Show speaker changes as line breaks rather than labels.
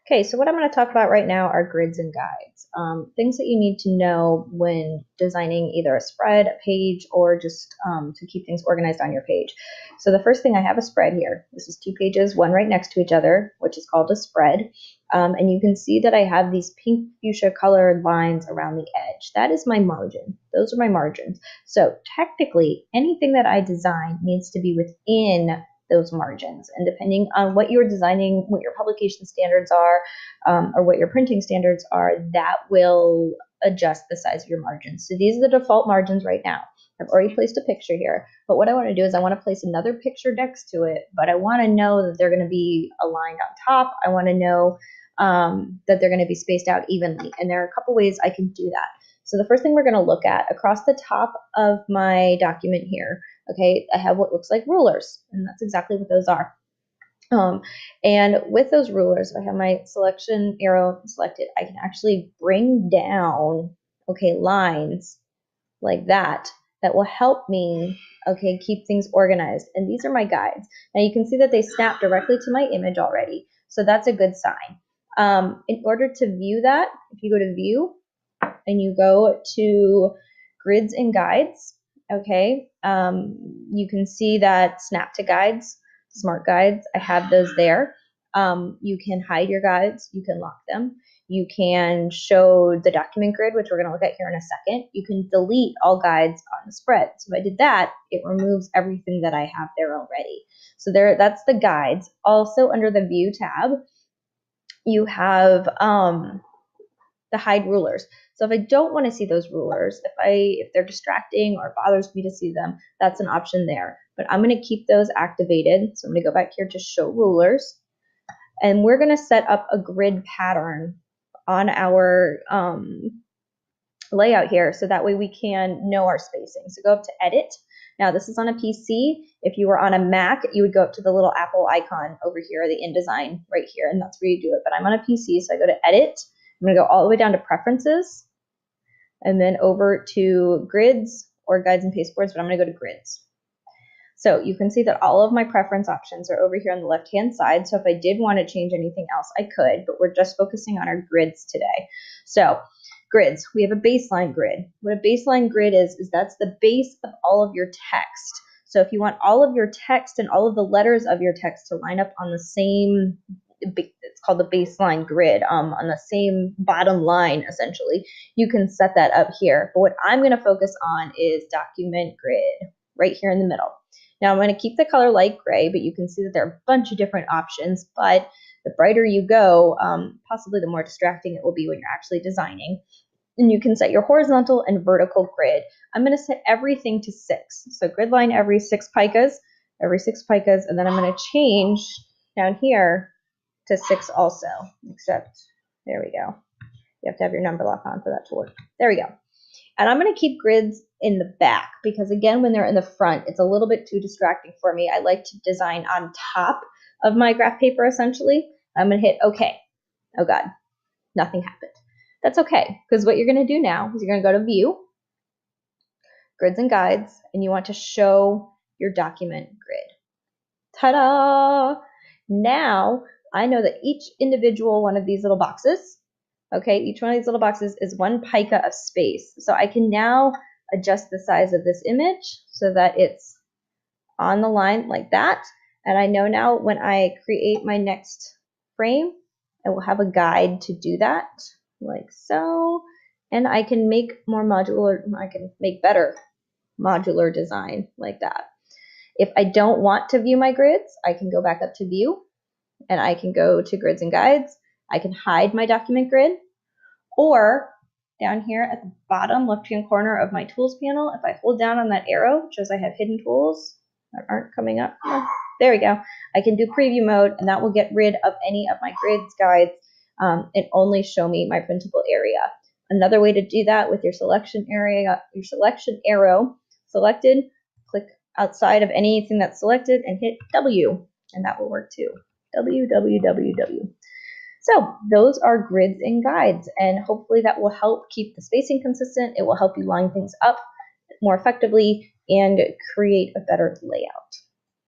Okay, so what I'm going to talk about right now are grids and guides, things that you need to know when designing either a spread, a page, or just to keep things organized on your page. So the first thing, I have a spread here. This is 2 pages, one right next to each other, which is called a spread. And you can see that I have these pink fuchsia colored lines around the edge. That is my margin. Those are my margins. So technically, anything that I design needs to be within those margins, and depending on what you're designing, what your publication standards are, or what your printing standards are, that will adjust the size of your margins. So these are the default margins right now. I've already placed a picture here, but what I want to do is I want to place another picture next to it, but I want to know that they're going to be aligned on top. I want to know that they're going to be spaced out evenly, and there are a couple ways I can do that. So the first thing we're going to look at, across the top of my document here, okay, I have what looks like rulers, and that's exactly what those are. And with those rulers, if I have my selection arrow selected, I can actually bring down, okay, lines like that will help me, okay, keep things organized. And these are my guides. Now you can see that they snap directly to my image already, so that's a good sign. In order to view that, if you go to View and you go to Grids and Guides, okay, you can see that Snap to Guides, Smart Guides, I have those there. You can hide your guides, you can lock them. You can show the document grid, which we're going to look at here in a second. You can delete all guides on the spread. So if I did that, it removes everything that I have there already. So that's the guides. Also under the View tab, you have the hide rulers. So if I don't want to see those rulers, if they're distracting or it bothers me to see them, that's an option there. But I'm going to keep those activated. So I'm going to go back here to show rulers. And we're going to set up a grid pattern on our layout here, so that way we can know our spacing. So go up to Edit. Now this is on a PC. If you were on a Mac, you would go up to the little Apple icon over here, the InDesign right here, and that's where you do it. But I'm on a PC, so I go to Edit. I'm going to go all the way down to Preferences, and then over to Grids or Guides and Pasteboards, but I'm going to go to Grids. So you can see that all of my preference options are over here on the left-hand side. So if I did want to change anything else, I could, but we're just focusing on our grids today. So grids, we have a baseline grid. What a baseline grid is that's the base of all of your text. So if you want all of your text and all of the letters of your text to line up on the same, it's called the baseline grid, on the same bottom line, essentially, you can set that up here. But what I'm going to focus on is document grid right here in the middle. Now I'm going to keep the color light gray, but you can see that there are a bunch of different options, but the brighter you go, possibly the more distracting it will be when you're actually designing. And you can set your horizontal and vertical grid. I'm going to set everything to 6. So grid line every 6 picas, and then I'm going to change down here to 6 also, except there we go. You have to have your number lock on for that to work. There we go. And I'm going to keep grids in the back because, again, when they're in the front, it's a little bit too distracting for me. I like to design on top of my graph paper, essentially. I'm going to hit OK. Oh, God, nothing happened. That's OK, because what you're going to do now is you're going to go to View, Grids and Guides, and you want to show your document grid. Ta-da! Now I know that each individual one of these little boxes, okay, each one of these little boxes is 1 pica of space. So I can now adjust the size of this image so that it's on the line like that. And I know now when I create my next frame, I will have a guide to do that, like so. And I can make more modular, I can make better modular design like that. If I don't want to view my grids, I can go back up to View, and I can go to Grids and Guides. I can hide my document grid, or down here at the bottom left-hand corner of my tools panel, if I hold down on that arrow, which shows I have hidden tools that aren't coming up. Oh, there we go. I can do preview mode, and that will get rid of any of my grids, guides, and only show me my printable area. Another way to do that with your selection area, your selection arrow selected, click outside of anything that's selected and hit W, and that will work too. W, W, W, W. So those are grids and guides, and hopefully that will help keep the spacing consistent. It will help you line things up more effectively and create a better layout.